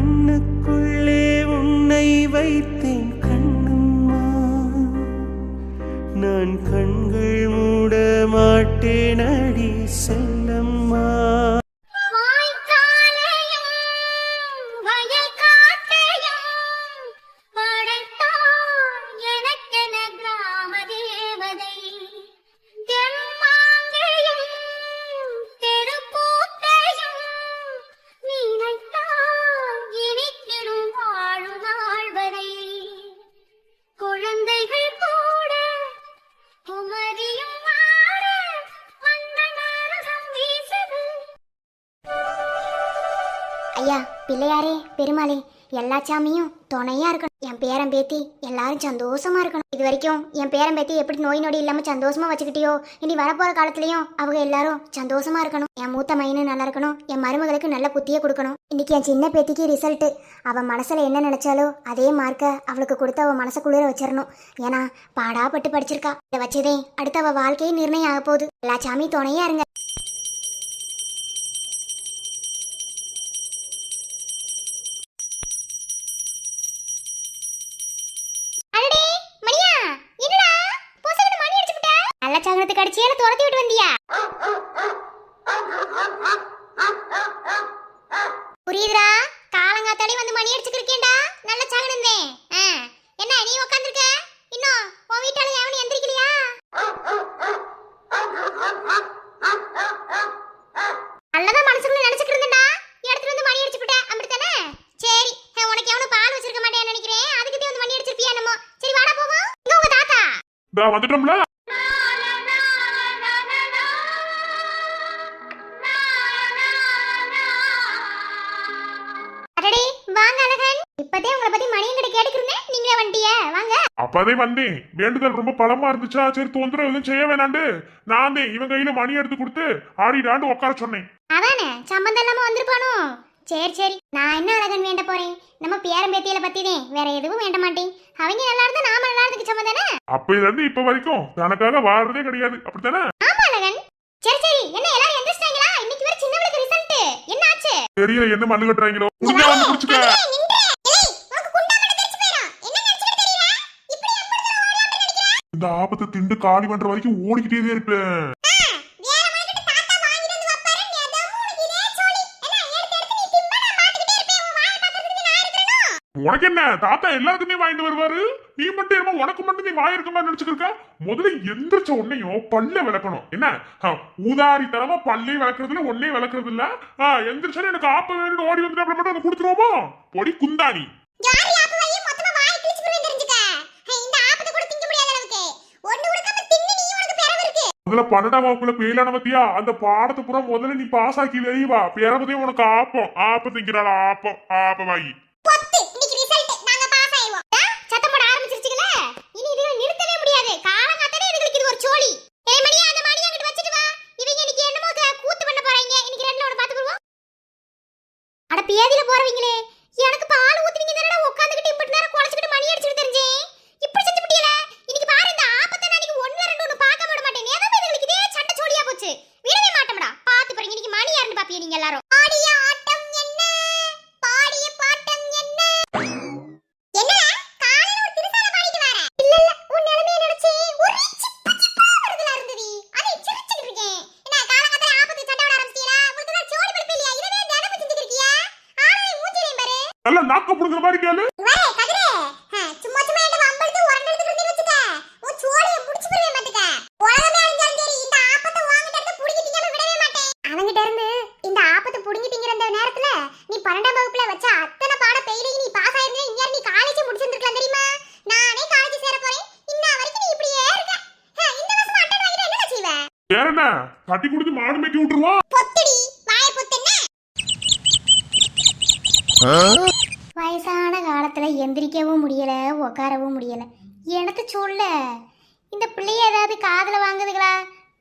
கண்ணுக்குள்ளே உன்னை வைத்தேன் கண்ணம்மா, நான் கண்கள் மூட மாட்டேன் அடி செல்லம்மா. ஐயா, பிள்ளையாரே, பெருமாளே, எல்லா சாமியும் துணையா இருக்கணும். என் பேரன் பேத்தி எல்லாரும் சந்தோஷமா இருக்கணும். இது வரைக்கும் என் பேரன் பேத்தி எப்படி நோய் நொடி இல்லாம சந்தோஷமா வச்சுக்கிட்டியோ, இனி வரப்போற காலத்துலயும் அவங்க எல்லாரும் சந்தோஷமா இருக்கணும். என் மூத்த மையனு நல்லா இருக்கணும். என் மருமகளுக்கு நல்ல புத்திய கொடுக்கணும். இன்னைக்கு என் சின்ன பேத்திக்கு ரிசல்ட். அவன் மனசுல என்ன நினைச்சாலோ அதே மார்க்க அவளுக்கு கொடுத்து அவ மனசுக்குள்ளே வச்சிடணும். ஏன்னா பாடாப்பட்டு படிச்சிருக்கா. இதை வச்சதே அடுத்து அவ வாழ்க்கையே நிர்ணயம் ஆக போகுது. எல்லா சாமி துணையா இருங்க. கள்ளச்சாங்கத்துக்கு அடிச்சியே துரத்தி விட்டு வந்தியா? புரியுதுரா? காலங்காத்தாடி வந்து மணி அடிச்சுக்கிருக்கேன்டா. நல்ல சாங்கனந்தே. என்ன நீ உட்காந்துருக்க? இன்னும் உன் வீட்டால எவனும் எந்திரிக்கலையா? நல்லதான் மனசுக்குள்ள நினைச்சுட்டு இருந்தேன்டா. எடுத்துட்டு வந்து மணி அடிச்சுட்டேன். அப்படித்தானே? சரி, உனக்கு எவனும் பால் வச்சிருக்க மாட்டேன்னு நினைக்கிறேன். அதுக்கு வந்து மணி அடிச்சிருப்பியா என்னமோ. சரி வாடா போவோம். இங்க உங்க தாத்தா வந்துட்டோம்ல. அப்பதே வந்தேன். வேண்டுதல் ரொம்ப பலமா இருந்துச்சா, சரி தொந்தரவு எதுவும் செய்ய வேணாண்டு நான் இவன் கையில மணி எடுத்து கொடுத்து ஆடிடாண்டு உட்கார சொன்னேன். அதானே சம்பந்தம் இல்லாம வந்திருப்பானோ. சரி சரி, நான் என்ன அழகன் வேண்ட போறேன். நம்ம பேரம் பேத்தியில பத்திதே வேற எதுவும் வேண்ட மாட்டேன். அவங்க நல்லா இருந்தா நாம நல்லா இருந்துக்கு சம்பந்தானே. அப்பையில இருந்து இப்ப வரைக்கும் தனக்காக வாழறதே கிடையாது. அப்படித்தானே? ஆமா அழகன். சரி சரி, என்ன எல்லாரும் எந்திரிச்சிட்டாங்களா? இன்னைக்கு வேற சின்னவளுக்கு ரிசல்ட். என்ன ஆச்சு? தெரியல, என்ன மண்ணு கட்டுறாங்களோ. குண்டா வந்து குடிச்சுக்க. இந்த ஆபத்தை திண்டு காலி பண்ற வரைக்கும் ஓடிக்கிட்டே இருப்பேன். உனக்கு என்ன, தாத்தா எல்லாருக்குமே வாங்கிட்டு வருவாரு. நீ மட்டும் என்னமோ உனக்கு மட்டும் நீ வாயிருக்க மாதிரி நினைச்சுக்க. முதல்ல எந்திரிச்ச உன்னையும் பல்ல விளக்கணும். என்ன ஊதாரி தரமா பல்லே விளக்குறதுல ஒன்னே விளக்குறது இல்ல. எந்திரிச்சா எனக்கு ஆப்ப வேணும் ஓடி வந்து மட்டும் அதை கொடுத்துருவோமோ. பொடி குந்தாணி. முதல்ல 12ஆம் வகுப்புல பெயிலான பத்தியா, அந்த பாடத்தை பூரா முதல்ல நீ பாஸ் ஆக்கி வெளியவா. பிறகுதே உனக்கு ஆப்பம் திங்கிறாள். ஆப்ப வாங்கி பேதில போறவங்களே, எனக்கு பால் ஊத்துவீங்க தானடா. உட்கார்ந்துகிட்டு இப்படி நேரம் குளச்சிட்டு மணி அடிச்சிட்டு தெரிஞ்சேன். இப்படி செஞ்சு முடியல. இன்னைக்கு பாரு, இந்த ஆபத்தை நான் இன்னைக்கு 1 2 1 பார்க்க விட மாட்டேன். ஏதோ இதுங்களுக்கு இதே சண்டை சோடியா போச்சு. விடவே மாட்டேன்டா. பாத்து பாருங்க, இன்னைக்கு மணி யாருன்னு பாப்பியா நீங்க எல்லாரும். ஆடிய ஆட்டம் என்ன, பாடிய பாட்டம் என்ன. என்னடா காலையில ஒரு திருசால பாடிட்டு வர? இல்ல உன் நிலைமைய நினைச்சே ஒரு சிப்பா வருதுல இருந்தது. அதை சிரிச்சிட்டு இருக்கேன். என்ன காலங்கத்துல ஆபத்து சண்டை வர ஆரம்பிச்சியா? உங்களுக்கு நான் சோடி படுப்பே இல்லையா? இதவே தினமும் செஞ்சிட்டு இருக்கியா? நல்ல நாக்க புடுங்குற மாதிரி கேளு. சும்மா சும்மா என்ன வம்பளுக்கு உரண்டெடுத்து வந்து வச்சுக்க. உன் சோடியை புடிச்சு போடுவே மாட்டேங்க. உலகமே அழிஞ்சாலும் சரி, இந்த ஆபத்தை வாங்கிட்ட இருந்து புடிங்கிட்டீங்க விடவே மாட்டேன். அவங்கிட்ட இருந்து இந்த ஆபத்தை புடிங்கிட்டீங்கிற அந்த நேரத்துல நீ 12ஆம் வகுப்புல வச்ச அத்தனை பாட பெயிலையும் நீ பாஸ் ஆயிருந்தா இங்க நீ காலேஜ் முடிச்சிருந்திருக்கலாம் தெரியுமா? நானே காலேஜ் சேர போறேன். இன்ன வரைக்கும் நீ இப்படியே இருக்க. இந்த வருஷம் அட்டெண்ட் வாங்கிட்டு என்ன செய்வ? வேற என்ன, கட்டி கொடுத்து மாடு மேய்க்க விட்டுருவோம். பொத்தடி வாயை பொத்தஎன்ன. வயசான காலத்துல எந்திரிக்கவும் முடியல, உட்காரவும் முடியல. எனக்கு சொல்ல இந்த பிள்ளைய ஏதாவது காதுல வாங்குதுங்களா?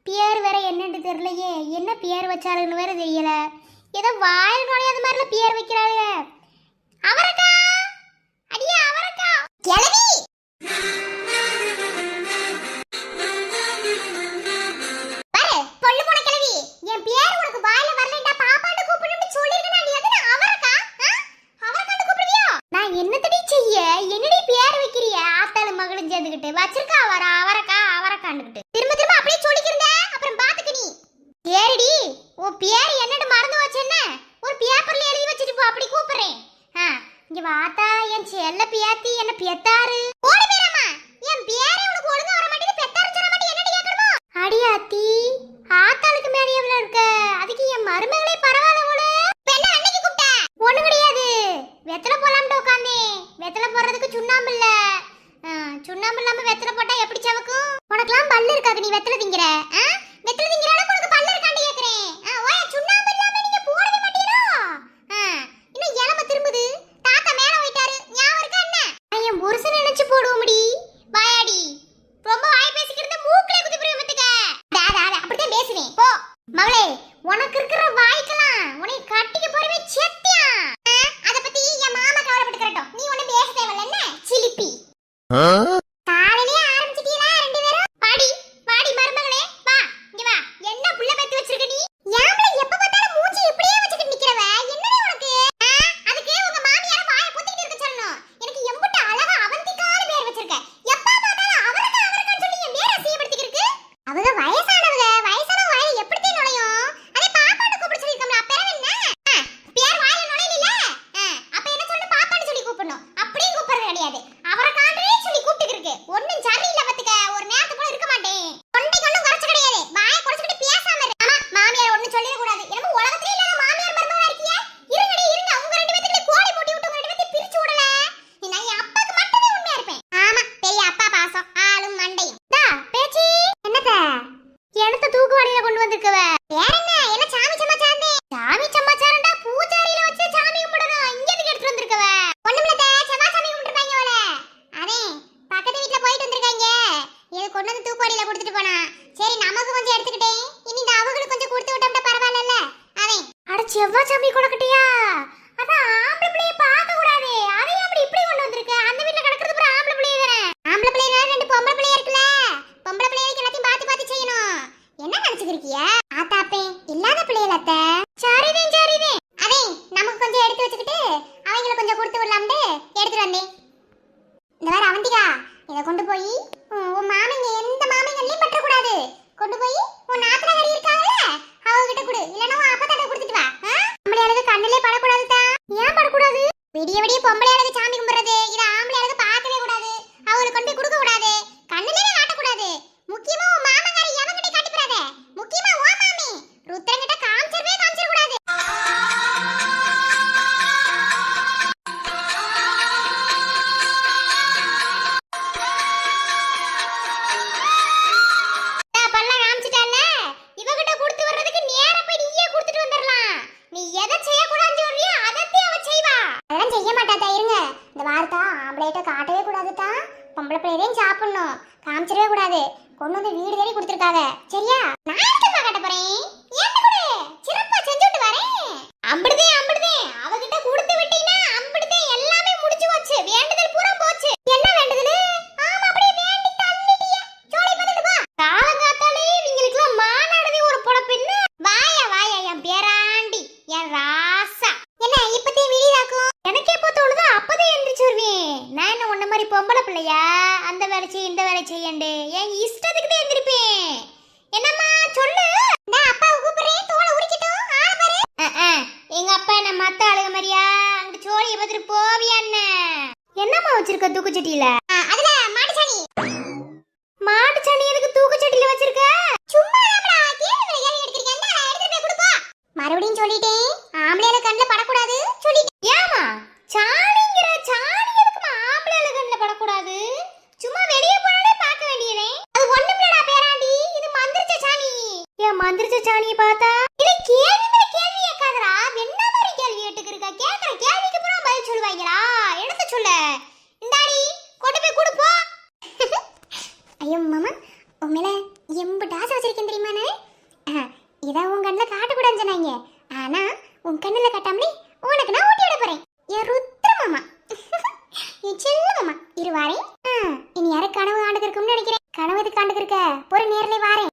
பேர் வேற என்னன்னு தெரியலையே. என்ன பேர் வச்சாலுன்னு வேற தெரியல. ஏதோ வாயில் நுழையாத மாதிரில பேர் வைக்கிறாங்க. அவரக்கா, அடியே அவரக்கா, கிளவி. பாரு பொண்ணு போன கிளவி, என் பேர் உனக்கு வாயில வரலடா. பாப்பாட்ட கூப்பிடுன்னு சொல்லிருக்கேன். நீ எதுக்கு அவரக்கா அவரக்கா வாத்தா என் செல்ல பியாத்தி என்ன பெத்தாரு ஓடி பேரம்மா என் பேரே உனக்கு ஒழுங்கா வர மாட்டேங்குது பெத்தாரு சொல்ல மாட்டே என்னடி கேக்குறமா அடியாத்தி ஆத்தாளுக்கு மேல எவ்வளவு இருக்க அதுக்கு என் மருமகளே பரவாயில்ல போல பெண்ண அன்னைக்கு கூப்பிட்ட ஒண்ணு கிடையாது வெத்தல போலாம்னு உட்கார்ந்தே வெத்தல போறதுக்கு சுண்ணாம்பு இல்ல சுண்ணாம்பு இல்லாம வெத்தல போட்டா எப்படி சவக்கும் உனக்குலாம் பல்லு இருக்காது நீ வெத்தல திங்கற வெத்தல திங்கற அளவுக்கு உனக்கு பல்லு இருக்காண்டி கேக்குறேன் ஓயா சுண்ணாம்பு இல்லாம நீங்க போடவே மாட்டீரோ இன்னும் எலம திரும்புது தாத்தா மேல போயிட்டாரு ஞாபகம் இருக்கா என்ன என் புருஷன் நினைச்சு போடுவோம்டி வாயாடி ரொம்ப வாய் பேசிக்கிறது மூக்குல குத்தி புரிய மத்துக்க அப்படிதான் பேசுவேன் போ மவளே உனக்கு இருக்கிற வாய்க்கலாம் உன்னை கட்டிக்க போறவே செத்தியா அத பத்தி என் மாமா கவலைப்பட்டுக்கறட்டும் நீ ஒண்ணு பேச தேவையில்ல என்ன சிலிப்பி காலையிலே ஆரம்பிச்சிட்டீங்களா ரெண்டு பேரும் பாடி பாடி மருமகளே வா இங்க வா என்ன புள்ள பெத்து வச்சிருக்க நீ யாமல எப்ப பார்த்தாலும் மூஞ்சி இப்படியே வச்சிட்டு நிக்கிறவ என்னடி உனக்கு அதுக்கு உங்க மாமியார வாயை பொத்திட்டு இருக்க சொல்லணும் எனக்கு எம்புட்ட அழகா அவந்திக்கான பேர் வச்சிருக்க எப்ப பார்த்தாலும் அவரக்கா சொல்லி என் பேரை அசிங்கப்படுத்திக்கிருக்கு அவங்க வயசானவங்க வயசான வாயை எப்படி நுழையும் அதே பாப்பான்னு கூப்பிட சொல்லிருக்கோம்ல அப்ப என்ன பேர் வாயில நுழையல அப்ப என்ன சொல்லணும் பாப்பான்னு சொல்லி கூப்பிடணும் அப்படியே கூப்பிடுறது கிடையாது அவரக்கானே சொல்லி கூப்பிட்டுக்கிருக்கு ஒண்ணும் சரியில்லை பத்துக்க ஒரு நேரத்துக்கு கூட இருக்க மாட்டேன் தொண்டைக்கு ஒண்ணும் குறைச்சு கிடையாது வாயை குறைச்சுக்கிட்டு பேசாம இரு ஆமா மாமியார் ஒண்ணும் சொல்லிட கூடாது என்னமோ உலகத்திலே இல்லாத மாமியார் மருமகளா இருக்கியே இருங்கடி இருங்க உங்க ரெண்டு பேத்துக்கு கோழி போட்டி விட்டு உங்க ரெண்டு பேத்தையும் பிரிச்சு விடல நான் என் அப்பாக்கு மட்டுமே உண்மையா இருப்பேன் ஆமா பெரிய அப்பா பாசம் ஆளும் மண்டையும் பேச்சி என்னத எனத்த தூக்குவாளியில கொண்டு வந்திருக்கவ வேற என்ன எல்லாம் சாமி சமாச்சாரே சாமி சமாச்சாரம்டா பூஜாரியில வச்சு சாமி கும்பிடணும் இங்க எதுக்கு எடுத்து வந்திருக்கவ ஒண்ணுமில்லத செவ்வா சாமி கும்பிட்டுருப்பாங்க போல அதே பக்கத்து வீட்ல போயிட்டு வந்திருக்காங்க இது கொண்டு வந்து தூக்குவாளியில கொடுத்துட்டு போனா சரி நமக்கு கொஞ்சம் எடுத்துக்கிட்டேன் இனி இந்த அவங்களுக்கு கொஞ்சம் கொடுத்து விட்டோம்னா பரவாயில்ல அதே அட செவ்வா சாமி கொடுக்கட்டியா அதான் ஆம்பளை பிள்ளைய பார்க்க கூடாது அதே அப்படி இப்படி கொண்டு வந்திருக்க அந்த வீட்ல கிடக்குறது பூரா ஆம்பளை பிள்ளைய தானே ஆம்பளை பிள்ளைய ரெண்டு பொம்பளை பிள்ளைய இருக்குல்ல பொம்பளை பிள்ளைகளுக்கு எல்லாத்தையும் பார்த்து பார்த்து செய்யணும் என்ன நினைச்சுக்கிறிய ஆத்தாப்பே இல்லாத பிள்ளைகள் அத்தை சரிதே அதே நமக்கு கொஞ்சம் எடுத்து வச்சுக்கிட்டு அவங்கள கொஞ்சம் கொடுத்து விடலாம்னு எடுத்துட்டு வந்தேன் இந்த வாரம் அவந்திகா இதை கொண்டு போய் உன் மாமிங்க எந்த மாமிங்களையும் பற்ற கூடாது கொண்டு போய் உன் நாத்தனாரி இருக்காங்கல்ல அவகிட்ட கொடு இல்லனா உன் அப்பத்தாட்ட கொடுத்துட்டு வா ஆம்பளையாளுக்கு கண்ணிலே படக்கூடாது தான் ஏன் படக்கூடாது விடிய விடிய பொம்பளையாளுக்கு சாமி கும்பிடுறது இத ஆம்பளையாளுக்கு பார்க்கவே கூடாது அவங்களுக்கு கொண்டு கொடுக்க கூடாது கண்ணிலே காட்டக்கூடாது முக்கியமா உன் மாமங்காரி எவங்கிட்ட காட்டிப்பறாத முக்கியமா உன் மாமி ருத்ரங்கிட்ட காமிச்சிர கூடாது காட்டவே கூடாது தான் பொம்பளை பிள்ளையரையும் சாப்பிடணும் காமிச்சிடவே கூடாது கொண்டு வந்து வீடு தேடி கொடுத்துருக்காங்க சரியா நான் எதுக்கு காட்ட போறேன் ஏன் கொடு சிறப்பா செஞ்சுட்டு வரேன் அம்படுதே அவகிட்ட கொடுத்து விட்டீனா அம்படுதே எல்லாமே முடிஞ்சு போச்சு வேண்டுதல் பூரா போச்சு என்ன வேண்டுதல் ஆமா அப்படியே வேண்டி தள்ளிட்டியா சோலை பத்துட்டு வா காலங்காத்தாலே இவங்களுக்குலாம் மாநாடவே ஒரு பொழப்பின்னு வாயா என் பேராண்டி என் ராசா என்ன இப்பதே விடியாக்கும் எனக்கு எப்போ தோணுதோ அப்பதே எந்திரிச்சு வருவேன் நான் என்ன உன்ன மாதிரி பொம்பளை பிள்ளையா அந்த வேலை செய்ய இந்த வேலை செய்யண்டு என் இஷ்டத்துக்கு தான் எந்திரிப்பேன் என்னம்மா சொல்லு நான் அப்பாவை கூப்பிடுறேன் தோலை உரிக்கட்டும் ஆள பாரு எங்க அப்பா என்ன மத்த ஆளுக மாதிரியா அங்க சோழியை பார்த்துட்டு போவியா என்னம்மா வச்சிருக்க தூக்குச்சட்டியில அதுல மாட்டுச்சாணி எதுக்கு தூக்குச்சட்டியில வச்சிருக்க சும்மா கேள்வி எடுத்துருக்கேன் எடுத்துட்டு போய் கொடுப்பா மறுபடியும் சொல்லிட்டேன் ஆம்பளையால கண்ணுல படக்கூடாது சொல்லிட்டேன் ஏமா சாணிங்கிற சாணி எதுக்குமா ஆம்பளையால கண்ணுல படக்கூடாது சும்மா வெளியே போனாலே பார்க்க வேண்டியதே அது ஒண்ணுமில்லடா பேராண்டி இது மந்திரிச்ச சாணி ஏன் மந்திரிச்ச சாணியை பார்த்தா இல்ல கேள்வி மேல கேள்வி கேட்காதடா என்ன மாதிரி கேள்வி கேட்டுக்கிருக்க கேக்குற கேள்விக்கு பூரா பதில் சொல்லுவாங்களா எடுத்து சொல்ல இந்தாடி கொண்டு போய் கொடுப்போ ஐயோ மாமா உண்மையில எம்புட்டு ஆசை வச்சிருக்கேன் தெரியுமா நான் இதை உன் கண்ணில் காட்டக்கூடாதுன்னு சொன்னாங்க ஆனா உன் கண்ணில் காட்டாமலே உனக்கு நான் ஊட்டி விட போறேன் என் ருத்ர மாமா என் செல்ல மாமா இரு வாரேன் இனி யாரும் கனவு ஆண்டுக்கு இருக்கும்னு நினைக்கிறேன் கனவு எதுக்கு ஆண்டுக்கு இருக்க ஒரு நேரிலே வாரேன்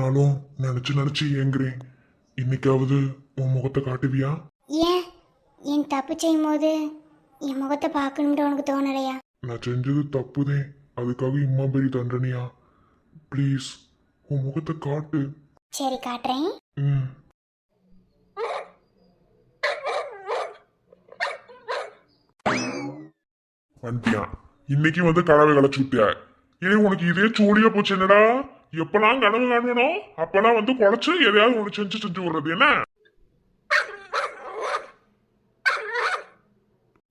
ஆனாலும் நினைச்சு நினைச்சு ஏங்குறேன். இன்னைக்காவது உன் முகத்தை காட்டுவியா? ஏன் என் தப்பு செய்யும் போது என் முகத்தை பார்க்கணும்னு உனக்கு தோணலையா? நான் செஞ்சது தப்புதே, அதுக்காக இம்மா பெரிய தண்டனையா? ப்ளீஸ் உன் முகத்தை காட்டு. சரி காட்டுறேன். ம். வந்துட்டியா? இன்னைக்கு வந்து கனவை களைச்சு விட்டியா? ஏன் உனக்கு இதே சோழியா போச்சு என்னடா? எப்பெல்லாம் கனவு காணுவனோ அப்பெல்லாம் வந்து குழைச்சு எதையாவது ஒண்ணு செஞ்சு செஞ்சு விடுறது என்ன?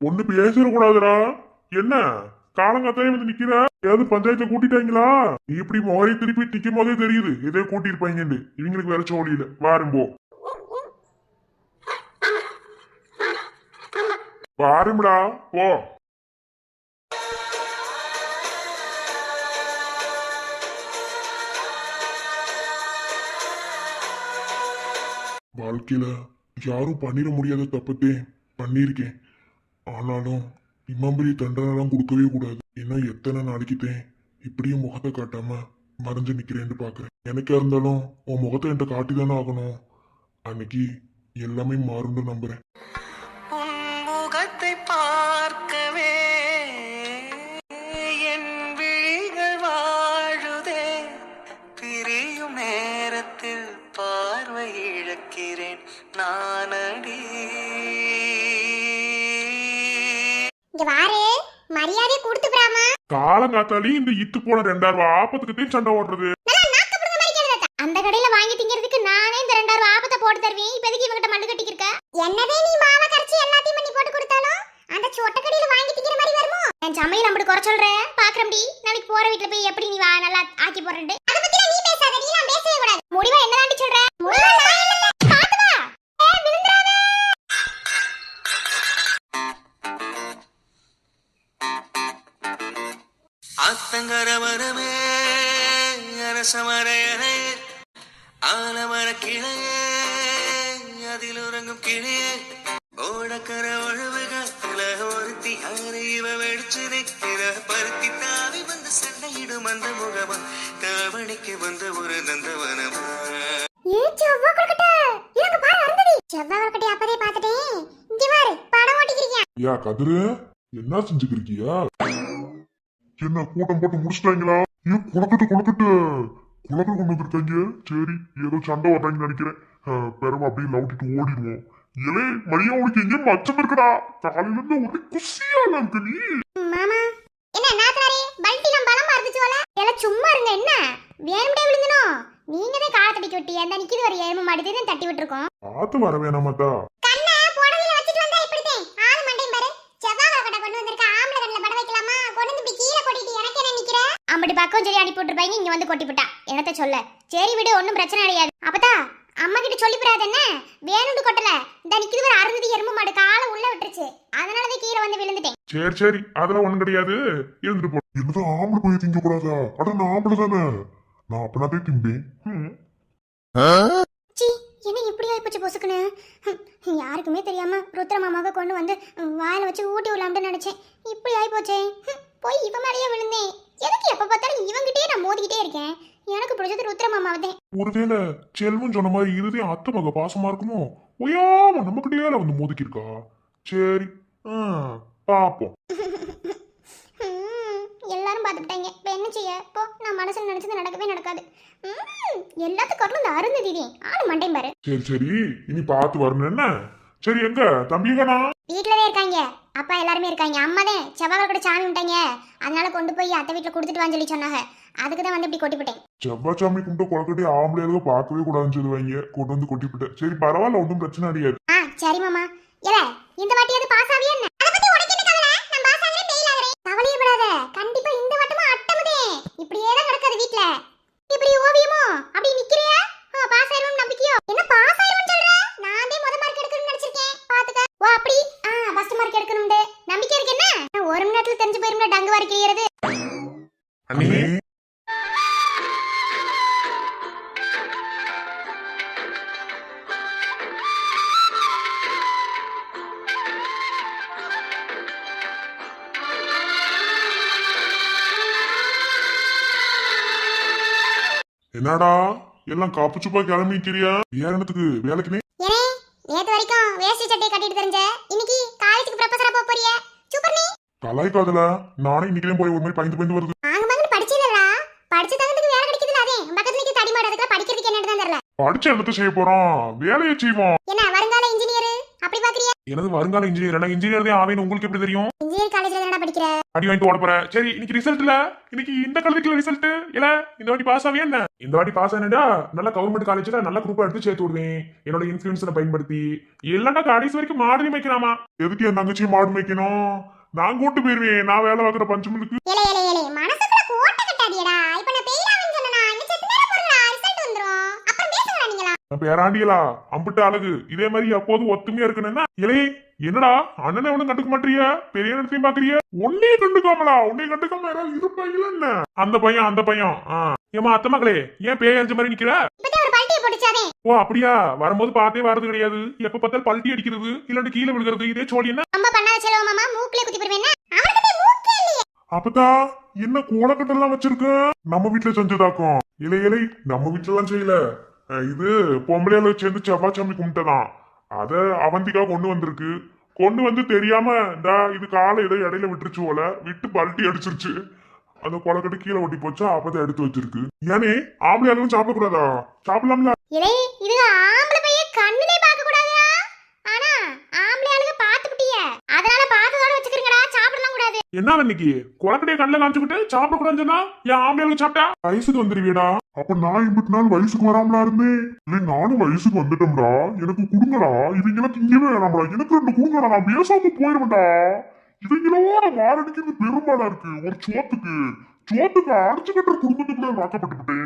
ஒண்ணு பேசிடக்கூடாதுடா. என்ன காலங்காத்தாலே வந்து நிக்கிற? ஏதாவது பஞ்சாயத்தை கூட்டிட்டாங்களா? நீ இப்படி முகரை திருப்பி நிக்கும் போதே தெரியுது எதே கூட்டிருப்பாங்கன்னு. இவங்களுக்கு வேற சோழி இல்ல. வாரும்போ பாரும்டா போ. வாழ்க்கையில யாரும் பண்ணிட முடியாத தப்பத்தே பண்ணியிருக்கேன். ஆனாலும் இம்மாம்பரி தண்டனைலாம் கொடுக்கவே கூடாது. இன்னும் எத்தனை நாளைக்குத்தேன் இப்படியே முகத்தை காட்டாம மறைஞ்சு நிக்கிறேன்னு பாக்குறேன். எனக்கா இருந்தாலும் உன் முகத்தை என்கிட்ட காட்டிதானே ஆகணும். அன்னைக்கு எல்லாமே மாறும்னு நம்புறேன். முகத்தை பார்க்கவே என் விழிகள் வாழுதே. பிரியும் நேரத்தில் பார்வை இழக்கிறேன் நானடி. இங்க வாரு, மரியாதை கொடுத்து பிராமா. காலங்காத்தாலே இந்த இத்து போன 2000 ஆபத்துக்கிட்டே சண்டை ஓடுறது. அந்த கடையில வாங்கி திங்கிறதுக்கு நானே இந்த 2000 ஆபத்தை போட்டு தருவேன். இப்ப எதுக்கு இவங்கிட்ட மண்ணு கட்டிக்க இருக்க? என்னவே நீ மாவை கரைச்சி எல்லாத்தையும் பண்ணி போட்டு கொடுத்தாலும் அந்த சொட்ட கடையில வாங்கி திங்கிற மாதிரி வருமோ? என் சமையல் அப்படி குறை சொல்றேன் பாக்குறேன்டி. நாளைக்கு போற வீட்டுல போய் எப்படி நீ நல்லா ஆக்கி போறேன். அத பத்தி நீ பேசாத, நீ நான் பேசவே கூடாது. முடிவா என்னதாண்டி சொல்ற? முடிவா நான் இல்ல. பாத்து வா. விழுந்துறாத. ஆத்தங்கர மரமே அரசமரையனே ஆலமர கிளையே அதில் உறங்கும் கிளியே ஓடக்கர ஒழுவுகத்துல ஒருத்தி யாரு இவ வெடிச்சு நிற்கிற பருத்தி தாவி வந்து சண்டையிடும் அந்த முகமா கவனிக்கு வந்த ஒரு நந்தவனமா. ஏ செவ்வா கட்டட எனக்கு பாரு அருந்ததி. செவ்வா கட்டட அப்பதே பாத்துட்டேன். இங்க பாரு படம் ஓட்டிக்கிறீங்க. யா கதிரு என்ன செஞ்சுக்கிறியா? என்ன கூட்டம் போட்டு முடிச்சிட்டாங்களா? ஏன் குளக்கட்டு கொண்டு வந்திருக்காங்க. சரி ஏதோ சண்டை வர்றாங்கன்னு நினைக்கிறேன். பெருமை அப்படியே லவுட்டிட்டு ஓடிடுவோம். இலே மரியா உனக்கு எங்கேயும் அச்சம் இருக்குடா. காலையில இருந்து ஒரே குசியா இருக்கு நீ. மாமா என்ன நாத்தனாரே பல்டிலாம் பலமா இருந்துச்சு போல. எல்லாம் சும்மா இருங்க. என்ன வேணும்டே விழுந்தனோ? நீங்க தான் காலை தட்டி விட்டி. அந்த நிக்கிது ஒரு எருமை மாடி தான் தட்டி விட்டுருக்கோம். பார்த்து வர வேணாமாத்தா? கண்ணா புடவையில வச்சிட்டு வந்தா இப்படிதே ஆளு மண்டையும் பாரு. செவ்வாய் கட்ட கொண்டு வந்திருக்க. ஆம்பளை கண்ணுல பட வைக்கலாமா? கொண்டு வந்து இப்படி கீழே கொட்டிட்டு எனக்கு என்ன நிக்கிற? அம்படி பக்கம் சொல்லி அனுப்பி விட்டுருப்பாங்க. இங்க வந்து கொட்டி விட்டா என்னத்த சொல்ல. சரி விடு, ஒன்னும் பிரச்சனை கிடையாது. அப்பதா அம்மா கிட்ட சொல்லி போறாத. என்ன வேணும்னு கொட்டல. இந்த நிக்கிது ஒரு அருந்ததி எருமை மாடு காலை உள்ள விட்டுருச்சு. அதனாலதான் கீழே வந்து விழுந்துட்டேன். சரி சரி அதெல்லாம் ஒண்ணும் கிடையாது. இருந்துட்டு போ. என்னதான் ஆம்பளை போய் திங்க கூடாதா? அட நான் ஆம்பளை தானே. நான் அப்பனாதே திம்பேன். சி என்ன இப்படி ஆயிப்போச்சு பொசுக்குன்னு. யாருக்குமே தெரியாம ருத்ர மாமாவை கொண்டு வந்து வாயில வச்சு ஊட்டி விடலாம்னு நினைச்சேன். இப்படி ஆயிப்போச்சே. போய் இவன் மேலேயே விழுந்தேன். எதுக்கு எப்ப பார்த்தாலும் இவங்கிட்டே நான் மோதிக்கிட்டே இருக்கேன். எனக்கு பிடிச்சது ருத்ர மாமாவதே. ஒருவேளை செல்வம் சொன்ன மாதிரி இறுதி அத்தை மக பாசமா இருக்குமோ? ஒய்யாம நம்மகிட்டே வந்து மோதிக்கிருக்கா. சரி பாப்போம். எல்லாரும் பார்த்துட்டாங்க. இப்போ என்ன செய்ய? போ, நான் மனசுல நினைச்சது நடக்கவே நடக்காது. எல்லாத்துக்கும் இந்த அருந்ததி ஆளு மண்டையும் பாரு. சரி சரி இனி பார்த்து வரணும். என்ன சரி எங்க தம்பிங்கண்ணா? வீட்டுலவே இருக்காங்க. அப்பா எல்லாருமே இருக்காங்க. அம்மா தான் செவ்வாய் கூட சாமி விட்டாங்க. அதனால கொண்டு போய் அத்தை வீட்டுல கொடுத்துட்டு வான்னு சொல்லி சொன்னாங்க. அதுக்கு தான் வந்து இப்படி கொட்டிவிட்டேன். செவ்வாய்ச்சாமி கும்பிட்டு கொலக்கட்டி ஆம்பளையாக பார்க்கவே கூடாதுன்னு சொல்லுவாங்க. கொண்டு வந்து கொட்டிவிட்டேன். சரி பரவாயில்ல, ஒன்றும் பிரச்சனை கிடையாது. சரி மாமா. ஏல இந்த வாட்டியாவது பாஸ் ஆவியா என்ன? அத பத்தி உனக்கு என்ன கவலை? நான் பாஸ் ஆகறேன் ஃபெயில் ஆகறேன். கவலையப்படாத. கண்டிப்பா இந்த வட்டமா அட்டமுதே. இப்படியே தான் நடக்குது வீட்ல. இப்படி ஓவியமோ அப்படி நிக்கிறியா? பாஸ் ஆயிரும் நம்பிக்கையோ? என்ன பாஸ் ஆயிரும் சொல்ற? நான் தான் முத மார்க் எடுக்கணும்னு நினைச்சிருக்கேன். பாத்துக்க. ஓ அப்படி ஃபர்ஸ்ட் மார்க் எடுக்கணும்னு நம்பிக்கை இருக்கு. என்ன ஒரு மணி நேரத்துல தெரிஞ்சு போயிரும்ல டங்கு வாரி கிளியறது. அண்ணே என்னடா எல்லாம் காப்பு சுப்பா கிளம்பி நிக்கிறியா வேற என்னத்துக்கு வேலைக்குனே ஏனே நேத்து வரைக்கும் வேஷ்டி சட்டையை கட்டிட்டு தெரிஞ்ச இன்னைக்கு காலேஜுக்கு ப்ரொஃபஸரா போக போறிய சூப்பர் நீ கலாய்க்காதல நானே இன்னைக்கு போய் ஒரு மாதிரி பயந்து வருது ஆங்க மகன் படிச்சீங்களா படிச்ச தகுந்ததுக்கு வேலை கிடைக்குதுல அதே பக்கத்துல நிக்க தடி மாடதுக்கு படிக்கிறதுக்கு என்னன்னு தான் தெரியல படிச்ச என்னத்த செய்ய போறோம் வேலையை செய்வோம் என்ன வருங்கால இன்ஜினியர் அப்படி பாக்குறியா எனது வருங்கால இன்ஜினியர் இன்ஜினியர் தான் ஆவேன்னு உங்களுக்கு எப்படி தெரியும் இன்ஜினியர் காலேஜ்ல என்னடா படிக்கிற அடி வாங்கிட்டு ஓட போறேன் சரி இன்னைக்கு ரிசல்ட்ல இன்னைக்கு இந்த கல்விக்குள்ள ரிசல்ட் இல்ல இந்த வாட்டி பாஸ் ஆவியா என்ன இந்த வாட்டி பாஸ் ஆனடா நல்ல கவர்மெண்ட் காலேஜ்ல நல்ல குரூப்பா எடுத்து சேர்த்து விடுவேன் என்னோட இன்ஃபுளுன்ஸை பயன்படுத்தி இல்லன்னா கடைசி வரைக்கும் மாடு மேய்க்கலாமா எதுக்கு என் தங்கச்சி மாடு மேய்க்கணும் நான் கூட்டு போயிருவேன் நான் வேலை பார்க்குற பஞ்சமிலுக்கு ஏலே ஏலே ஏலே மனசுக்குள்ள கோட்டை கட்டாதீடா இப்போ நான் பெயிலாவேன்னு சொன்னனா இன்னும் செத்து நேரம் போறா ரிசல்ட் வந்துரும் அப்புறம் பேசலாம் நீங்களா பேராண்டியலா அம்பிட்ட அழகு இதே மாதிரி அப்போது ஒத்துமையா இருக்கணும்னா இலே என்னடா அண்ணனை ஒண்ணும் கண்டுக்க மாட்டியா பெரிய இடத்தையும் பாக்குறிய உன்னையே கண்டுக்காமலா உன்னைய கண்டுக்காம யாராவது இருப்பாங்களா என்ன அந்த பையன் ஏமா அத்த மகளே ஏன் பேய் அஞ்சு மாதிரி நிக்கிற இப்பதே ஒரு பல்ட்டியை போட்டுச்சாதே ஓ அப்படியா வரும்போது பார்த்தே வரது கிடையாது எப்ப பார்த்தாலும் பல்ட்டி அடிக்கிறது இல்லாட்டி கீழே விழுகிறது இதே சோழி என்ன ரொம்ப பண்ணாத செலவு மாமா மூக்குல குத்தி போடுவேன்னா அவனுக்கு மூக்கே இல்லையே அப்பதா என்ன கோலக்கட்டெல்லாம் வச்சிருக்க நம்ம வீட்டுல செஞ்சதாக்கும் இலை நம்ம வீட்டுல எல்லாம் செய்யல இது பொம்பளையால சேர்ந்து செவ்வாய்ச்சாமி கும்பிட்டதான் அத அவந்திக்கா கொண்டு வந்து தெரியாம இது காலை ஏதோ இடையில விட்டுருச்சு போல விட்டு பல்ட்டி அடிச்சிருச்சு அந்த கொலக்கட்டு கீழே ஒட்டி போச்சா அப்பதான் எடுத்து வச்சிருக்கு ஏனே ஆம்பளை ஆளும் சாப்பிடக்கூடாதா சாப்பிடலாம்ல இலே இது ஆம்பளை பைய கண்ணிலே பார்க்க கூடாதா ஆனா ஆம்பளை ஆளுங்க பாத்துக்கிட்டிய அதனால பார்த்ததோட வச்சுக்கிறீங்கடா சாப்பிடலாம் கூடாது என்ன இன்னைக்கு கொலக்கட்டைய கண்ணில் காமிச்சுக்கிட்டு சாப்பிடக்கூடாதுன்னு சொன்னா என் ஆம்பளை ஆளுங்க சாப்பிட்டா வயசுக்கு வந்துருவியடா அப்ப நான் இம்பிட்டு நாள் வயசுக்கு வராமலா இருந்தேன் இல்லை நானும் வயசுக்கு வந்துட்டோம்டா எனக்கு கொடுங்கடா இவங்க திங்கவே வேணாம்டா எனக்கு ரெண்டு கொடுங்கடா நான் பேசாம போயிருவேன்டா இவங்களோட வாரடிக்கிறது பெரும்பாலா இருக்கு ஒரு சோத்துக்கு அடிச்சு கட்டுற குடும்பத்துக்குள்ள வாக்கப்பட்டுட்டேன்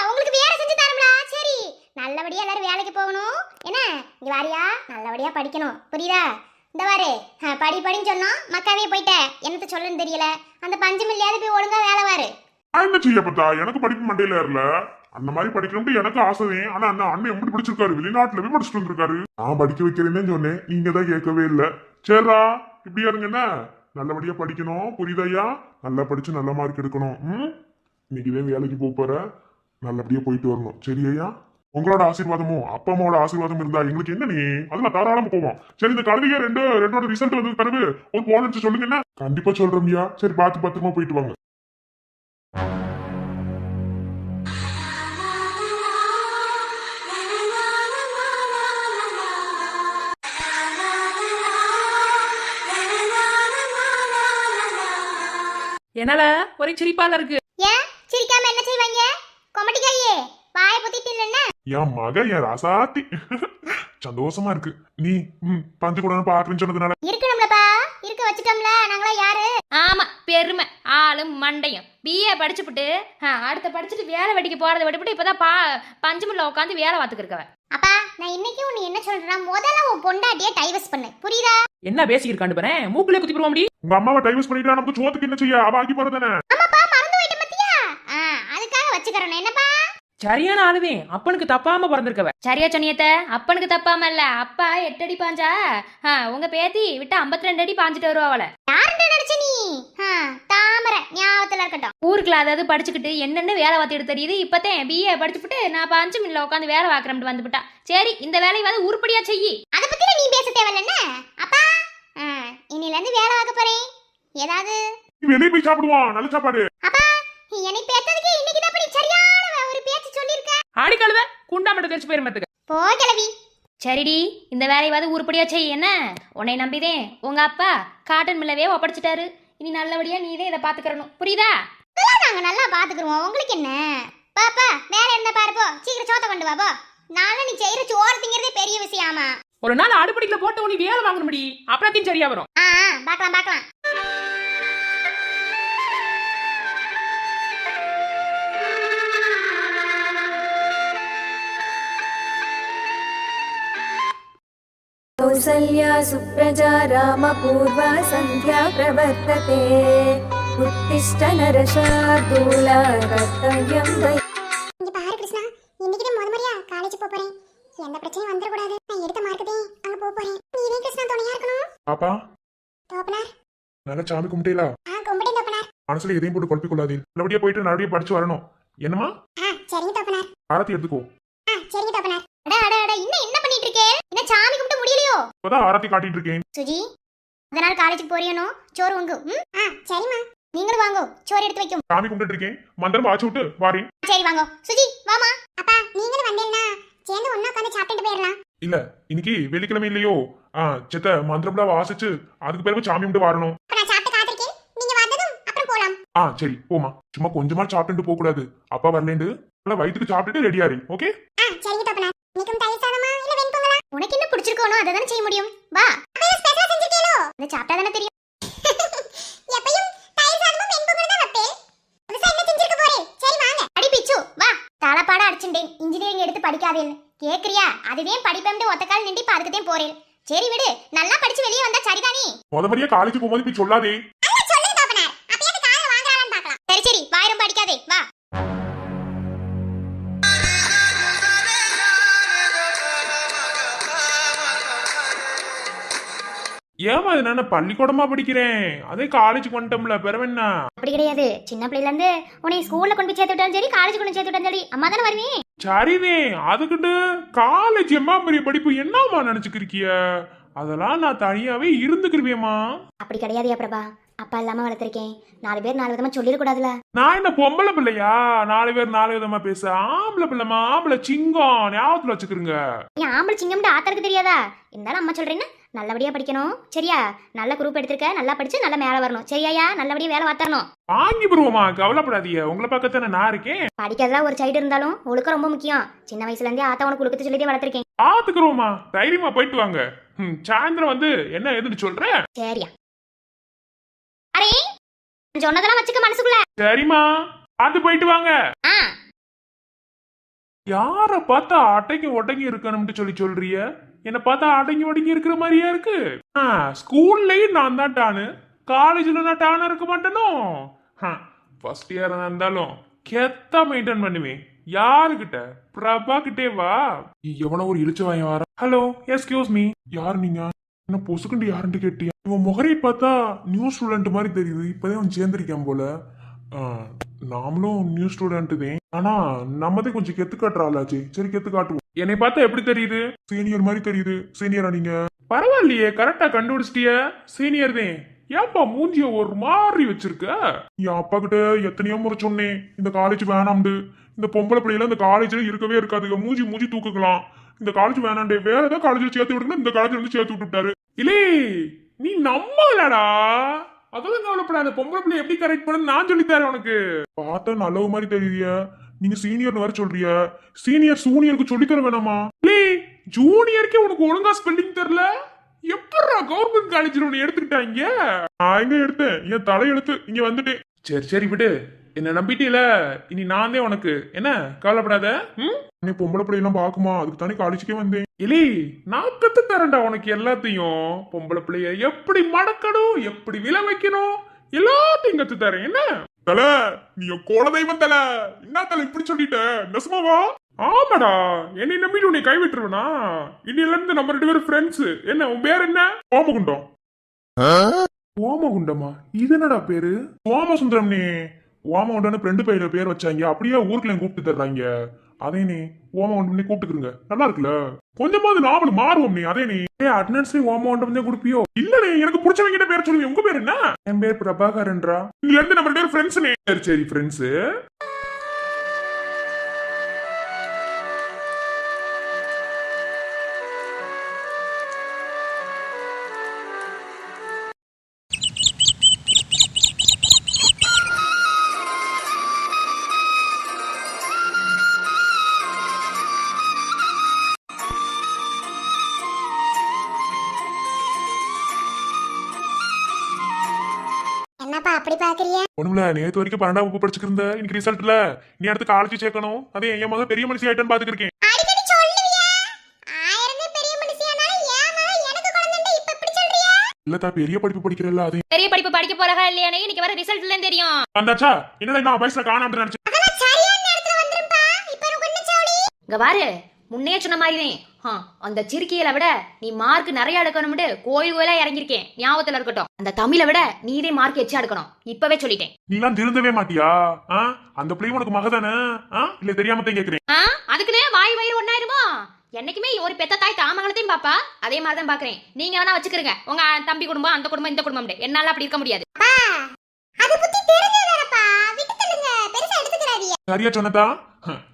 உங்களுக்கு வேற செஞ்சு தரம்ல சரி நல்லபடியா எல்லாரும் வேலைக்கு போகணும் என்ன இங்க வாரியா நல்லபடியா படிக்கணும் புரியுதா இந்த வாரு படின்னு சொன்னோம் மக்காவே போயிட்ட என்னத்த சொல்லுன்னு தெரியல அந்த பஞ்சமில்லையாவது போய் ஒழுங்கா வேலை வாரு நான் என்ன செய்ய பார்த்தா எனக்கு படிப்பு மண்டையில ஏறல அந்த மாதிரி படிக்கணும்னு எனக்கு ஆசைதான் ஆனா அந்த அண்ணன் எப்படி படிச்சிருக்காரு வெளிநாட்டுல போய் படிச்சுட்டு வந்திருக்காரு நான் படிக்க வைக்கிறேன்னு சொன்னேன் நீங்க தான் கேட்கவே இல்லை சரிடா இப்படியா இருங்கன்னா நல்லபடியா படிக்கணும் புரியுதையா நல்லா படிச்சு நல்ல மார்க் எடுக்கணும் இன்னைக்குதான் வேலைக்கு போற நல்லபடியா போயிட்டு வரணும் சரியா உங்களோட ஆசீர்வாதமும் அப்பா அம்மாவோட ஆசீர்வாதம் இருந்தா எங்களுக்கு என்ன நீ அதெல்லாம் தாராளமா போவோம் சரி இந்த கல்வியை ரெண்டோட ரிசல்ட் வந்து பிறகு ஒரு போன் சொல்லுங்க என்ன கண்டிப்பா சொல்றோம்யா சரி பார்த்து பத்திரமா போயிட்டு வாங்க என்னால ஒரே சிரிப்பால இருக்கு ஏன் சிரிக்காம என்ன செய்வாங்க கொமட்டிக்காயே வாயை பொத்திட்டு இல்லன்னா என் மக என் ராசாத்தி சந்தோஷமா இருக்கு நீ பஞ்சு கூட பாக்குறேன்னு சொன்னதுனால இருக்கணும்லப்பா இருக்க வச்சுட்டோம்ல நாங்களா யாரு ஆமா பெருமை ஆளும் மண்டையும் பிஏ படிச்சுப்புட்டு அடுத்த படிச்சுட்டு வேலை வெடிக்க போறதை விட்டுப்புட்டு இப்பதான் பஞ்சமுல்ல உட்காந்து வேலை பார்த்துக்கிருக்கவ அப்பா நான் இன்னைக்கு உன்னை என்ன சொல்றேன்னா முதல்ல உன் பொண்டாட்டிய டைவர்ஸ் பண்ணு புரியுதா என்ன பேசிக்கிருக்காண்டு பாரு மூக்குல குத்தி போடுவோம் முடி உங்க அம்மாவை டைவர்ஸ் பண்ணிட்டா நமக்கு சோத்துக்கு என்ன செய்ய அவ ஆக்கி போறதானே ஆமாப்பா மறந்து போயிட்ட பத்தியா அதுக்காக வச்சுக்கறேன் என்னப்பா சரியான ஆளுவேன் அப்பனுக்கு தப்பாம பிறந்திருக்கவ சரியா சொன்னியத்த அப்பனுக்கு தப்பாம இல்ல அப்பா 8 அடி பாஞ்சா உங்க பேத்தி விட்டு 52 அடி பாஞ்சிட்டு வருவா அவளை யாருன்னு நினைச்ச நீ தாமரை ஞாபகத்துல இருக்கட்டும் ஊருக்குள்ள அதாவது படிச்சுக்கிட்டு என்னென்ன வேலை பார்த்துட்டு தெரியுது இப்பதான் பிஏ படிச்சுட்டு நான் பஞ்சு மில்ல உட்காந்து வேலை பார்க்கறேன் வந்துவிட்டா சரி இந்த வேலையை வந்து உருப்படியா செய்யி அத பத்தி நீ பேச தேவையில்ல அப்பா இன்னில இருந்து வேலை பார்க்க போறேன் ஏதாவது வெளியே போய் சாப்பிடுவான் நல்ல சாப்பாடு அப்பா எனக்கு பேத்ததுக்கு இன்னைக்கு தான் அப்படி சரியான ஒரு பேச்சு சொல்லிருக்க ஆடி கழுவ குண்டா மட்டும் தெரிச்சு போயிருமத்துக்கு போ கிளவி சரிடி இந்த வேலையாவது உருப்படியா செய் என்ன உன்னை நம்பிதேன் உங்க அப்பா காட்டன் மில்லவே ஒப்படைச்சிட்டாரு இனி நல்லபடியா நீதே இதை பாத்துக்கறணும் புரியுதா நாங்க நல்லா பாத்துக்குறோம் உங்களுக்கு என்ன பாப்பா வேலை இருந்தா பாரு போ சீக்கிரம் சோத்த கொண்டு வா போ நானும் நீ செய்யற சோறு திங்கிறதே பெரிய விஷயமா ஒரு நாள் அடுப்படியில போட்டு உனி வேலை வாங்கணும் முடி அப்புறத்தையும் சரியா வரும் பார்க்கலாம் कौसल्या सुप्रजा रामपूर्वा सन्ध्या प्रवर्तते उत्तिष्ठ नरशार्दूल कर्तव्यं இங்க பாரு கிருஷ்ணா இன்னைக்கு நான் முறையா காலேஜ் போறேன் எந்த பிரச்சனையும் வந்துட கூடாது நான் எடுத்த மார்க்கதே அங்க போறேன் நீவே கிருஷ்ணா துணையா இருக்கணும் பாப்பா தோப்பனார் நல்ல சாமி கும்பிட்டீங்களா கும்பிட்டேன் தோப்பனார் மனசுல எதையும் போட்டு குழப்பிக் கொள்ளாதீங்க நல்லபடியா போயிட்டு நல்லபடியா படிச்சு வரணும் என்னமா சரிங்க தோப்பனார் ஆரத்தி எடுத்துக்கோ. சரிங்க தப்பனார். அட அட அட இன்னும் என்ன பண்ணிட்டு இருக்கே? என்ன சாமி கும்பிட்டு முடியலையோ? இப்பதான் ஆரத்தி காட்டிட்டு இருக்கேன். சுஜி அதனால காலேஜுக்கு போறியனோ? சோறு வாங்கு. சரிம்மா. நீங்களும் வாங்கோ, சோறு எடுத்து வைக்கும். சாமி கும்பிட்டு இருக்கேன், மந்திரம் வாச்சு விட்டு வாரேன். சரி வாங்கோ. சுஜி வாமா. அப்பா நீங்களும் வந்தேன்னா சேர்ந்து ஒண்ணா உட்கார்ந்து சாப்பிட்டுட்டு போயிடலாம். இல்ல இன்னைக்கு வெள்ளிக்கிழமை இல்லையோ, செத்த மந்திரம்லாம் வாசிச்சு அதுக்கு பிறகு சாமி கும்பிட்டு வரணும். அப்ப நான் சாப்பிட்டு காத்திருக்கேன். நீங்க வந்ததும் அப்புறம் போலாம். சரி போமா. சும்மா கொஞ்சமா சாப்பிட்டு போக கூடாது. அப்பா வரலேண்டு நல்லா வயிற்றுக்கு சாப்பிட்டுட்டு ரெடியாரி. ஓகே சரிங்க தப்பனார். இன்னைக்கும் தயிர் சாதமா இல்ல வெண்பொங்கலா? உனக்கு என்ன பிடிச்சிருக்கோனோ அதை தானே செய்ய முடியும். வா. அப்ப ஸ்பெஷலா செஞ்சிருக்கீங்களோ? இத சாப்பிட்டா தானே தெரியும். எப்பயும் தயிர் சாதமும் வெண்பொங்கலும் தான் வைப்பேன். புதுசா என்ன செஞ்சிருக்க போறே? சரி வாங்க. அடி பிச்சு வா. தாளப்பாட அடிச்சுட்டேன். இன்ஜினியரிங் எடுத்து படிக்காதேன்னு கேக்குறியா? அதுவே படிப்பேன்னு ஒத்த கால் நின்று இப்ப அதுக்கு தான் போறேன். சரி விடு, நல்லா படிச்சு வெளியே வந்தா சரிதானே. முதமரியா காலேஜ் போகும்போது இப்படி சொல்லாதே. சொல்லுங்க தப்பனார். அப்பயே அந்த காலை வாங்குறான்னு பார்க்கலாம். சரி சரி வாய் ரொம்ப அடிக்காதே. வா. ஏமா அது நான் பள்ளிக்கூடமா படிக்கிறேன், அதே காலேஜுக்கு வந்துட்டோம்ல, பிறவென்ன? அப்படி கிடையாது. சின்ன பிள்ளைல இருந்து உன்னை ஸ்கூல்ல கொண்டு போய் சேர்த்து விட்டாலும் சரி, காலேஜ் கொண்டு சேர்த்து விட்டாலும் சரி, அம்மா தானே வருவேன். சரிதே, அதுக்கிட்டு காலேஜ் எம்மா பெரிய படிப்பு என்னம்மா நினைச்சுக்கிருக்கிய? அதெல்லாம் நான் தனியாவே இருந்துக்கிருவேம்மா. அப்படி கிடையாதுயா பிரபா. அப்பா இல்லாம வளர்த்திருக்கேன். 4 பேர் 4 விதமா சொல்லிடக்கூடாதுல. நான் என்ன பொம்பளை பிள்ளையா 4 பேர் 4 விதமா பேச? ஆம்பளை பிள்ளைமா, ஆம்பளை சிங்கம் ஞாபகத்துல வச்சுக்கிறீங்க. நீ ஆம்பளை சிங்கம்னு ஆத்தருக்கு தெரியாதா? இருந்தாலும் அம்மா சொல்றேன்னு நல்லபடியா படிக்கணும். சரியா? நல்ல குரூப் எடுத்திருக்க, நல்லா படிச்சு நல்லா மேல வரணும். சரியா? நல்லபடியா வேலை வாத்தரணும். வாங்கி போடுவோமா, கவலைப்படாதீங்க. உங்களை பக்கத்தானே நான் இருக்கேன். படிக்கிறதா ஒரு சைடு இருந்தாலும் ஒழுக்கம் ரொம்ப முக்கியம். சின்ன வயசுல இருந்தே ஆத்தா உனக்கு ஒழுக்கத்தை சொல்லிதான் வளர்த்திருக்கேன். பாத்துக்கிறோமா, தைரியமா போயிட்டு வாங்க. சாயந்தரம் வந்து என்ன எதுன்னு சொல்றேன். சரியா? அரே சொன்னதெல்லாம் வச்சுக்க மனசுக்குள்ள. சரிம்மா, பார்த்து போயிட்டு வாங்க. யார பார்த்தா அடங்கி ஒடங்கி இருக்கணும்னு சொல்றிய? என்ன பார்த்தா அடங்கி ஒடங்கி இருக்கிற மாதிரியா இருக்கு. ஸ்கூல்லயும் நான் தான் டானு, காலேஜ்ல நான் டானா இருக்க மாட்டேனோ? ஃபர்ஸ்ட் இயர் இருந்தாலும் கெத்தா மெயின்டைன் பண்ணுவேன். யாருகிட்ட? பிரபா கிட்டே வா. எவனோ ஒரு இழிச்ச வாங்க வர. Hello, excuse me. யாரு நீங்க? என்ன பொசுக்குண்டு யாருன்னு கேட்டியா? இவன் முகரையை பார்த்தா நியூ ஸ்டூடெண்ட் மாதிரி தெரியுது. இப்பதான் அவன் சேர்ந்திருக்கான் போல. நாமளும் நியூ ஸ்டூடெண்ட் தான், ஆனா நம்மதே கொஞ்சம் கெத்து காட்டுறாளாச்சு. சரி கெத்து காட்டுவோம். என்னை பார்த்தா எப்படி தெரியுது? சீனியர் மாதிரி தெரியுது. சீனியரா நீங்க? பரவாயில்லையே, கரெக்டா கண்டுபிடிச்சிட்டிய. சீனியர் தான். ஏன்பா மூஞ்சிய ஒரு மாதிரி வச்சிருக்க? என் அப்பா கிட்ட எத்தனையோ முறை சொன்னேன் இந்த காலேஜ் வேணாம்டு. இந்த பொம்பளை பிள்ளைல இந்த காலேஜ்ல இருக்கவே இருக்காதுங்க. மூஞ்சி தூக்குக்கலாம். இந்த காலேஜ் வேணாண்டே, வேற ஏதாவது காலேஜ்ல சேர்த்து விடுங்க. இந்த காலேஜ்ல வந்து சேர்த்து விட்டுட்டாரு. இல்லே நீ நம்பலடா. அதெல்லாம் கவலைப்படாத. பொம்பளை பிள்ளை எப்படி கரெக்ட் பண்ணு நான் சொல்லித்தரேன் உனக்கு. பார்த்தா நல்லவ மாதிரி தெரியுதிய. நீங்க சீனியர்னு வேற சொல்றிய. சீனியர் ஜூனியருக்கு சொல்லித்தர வேணாமா? இல்லே ஜூனியருக்கே உனக்கு ஒழுங்கா ஸ்பெல்லிங் தெரியல. எப்படா கவர்மெண்ட் காலேஜ்ல உன்னை எடுத்துக்கிட்டாங்க? நான் எங்க எடுத்தேன்? என் தலையெழுத்து இங்க வந்துட்டேன். சரி விடு, என்ன நம்பிட்டீல. இனி நான் தான் உனக்கு. என்ன கவலைப்படாத. நீ பொம்பளை பிள்ளையெல்லாம் பாக்குமா, அதுக்கு தானே காலேஜுக்கே வந்தேன். இல்லே நான் கத்து தரேன்டா உனக்கு எல்லாத்தையும். பொம்பளை பிள்ளைய எப்படி மடக்கணும், எப்படி விலை வைக்கணும், எல்லாத்தையும் கத்து தரேன். என்ன தல, நீ குலதெய்வம் தல. என்ன தல இப்படி சொல்லிட்ட? நெசமாவா? ஆமாடா, என்னை நம்பிட்டு உன்னை கைவிட்டுருவனா? இன்னில இருந்து நம்ம 2 பேரும் ஃப்ரெண்ட்ஸ். என்ன உன் பேர் என்ன? ஓமகுண்டம். ஓமகுண்டமா? இது என்னடா பேரு? ஓமசுந்தரம். நீ ஓமகுண்டம்னு ஃப்ரெண்டு பையில பேர் வச்சாங்க. அப்படியே ஊருக்குள்ள கூப்பிட்டு தர்றாங்க. அதே நீ ஓமகுண்டம் கூப்பிட்டுக்கிறங்க. நல்லா இருக்குல்ல? கொஞ்சமாவது நாமளும் மாறுவோம். நீ அதே நீ அட்டனன்ஸ் ஓமகுண்டம் தான் கொடுப்பியோ? இல்லனே, எனக்கு பிடிச்சவங்க பேர் சொல்லுவீங்க. உங்க பேர் என்ன? என் பேர் பிரபாகரன்ரா. இதுல இருந்து நம்ம 2 பேரும் ஃப்ரெண்ட்ஸ். சரி ஃப்ரெண்ட்ஸ். என்னப்பா அப்படி பாக்குறிய? ஒண்ணுல நேத்து வரைக்கும் 12ஆம் வகுப்பு படிச்சுட்டு இருந்த. இன்னைக்கு ரிசல்ட்ல நீ அடுத்து காலேஜ் சேர்க்கணும். அதே என் மகன் பெரிய மனுஷி ஆயிட்டான்னு பாத்துக்கிருக்கேன். அடிக்கடி சொல்லுவியா? ஆயிரமே பெரிய மனுஷியானாலும் ஏமா எனக்கு குழந்தைங்க இப்ப இப்படி சொல்றியா? இல்லதா, பெரிய படிப்பு படிக்கிறல்ல. அதே பெரிய படிப்பு படிக்க போறா இல்லையானே இன்னைக்கு வர ரிசல்ட்ல தெரியும். வந்தாச்சா? என்னடா நான் வயசுல காணாம நினைச்சேன். அதெல்லாம் சரியான நேரத்துல வந்துரும்பா. இப்ப உனக்கு என்ன சாவடி? இங்க பாரு, முன்னே சொன்ன மாதிரிதான் அந்த சிறுக்கியில விட நீ மார்க் நிறைய எடுக்கணும்னு கோயில் கோயிலா இறங்கியிருக்கேன், ஞாபகத்துல இருக்கட்டும். அந்த தமிழை விட நீதே மார்க் எச்சா எடுக்கணும், இப்பவே சொல்லிட்டேன். நீலாம் திருந்தவே மாட்டியா? அந்த பிள்ளை உனக்கு மகதானே? இல்ல தெரியாம தான் கேக்குறேன். அதுக்குன்னு வாய் வயிறு ஒன்னாயிருமோ? என்னைக்குமே ஒரு பெத்த தாய் தாமகலத்தையும் பாப்பா, அதே மாதிரிதான் பாக்குறேன். நீங்க வேணா வச்சுக்கிறீங்க உங்க தம்பி குடும்பம், அந்த குடும்பம், இந்த குடும்பம். என்னால அப்படி இருக்க முடியாது. அது புத்தி தெரிஞ்சதானப்பா, விட்டு தள்ளுங்க, பெருசா எடுத்துக்கிறாதீங்க. சரியா சொன்னதா?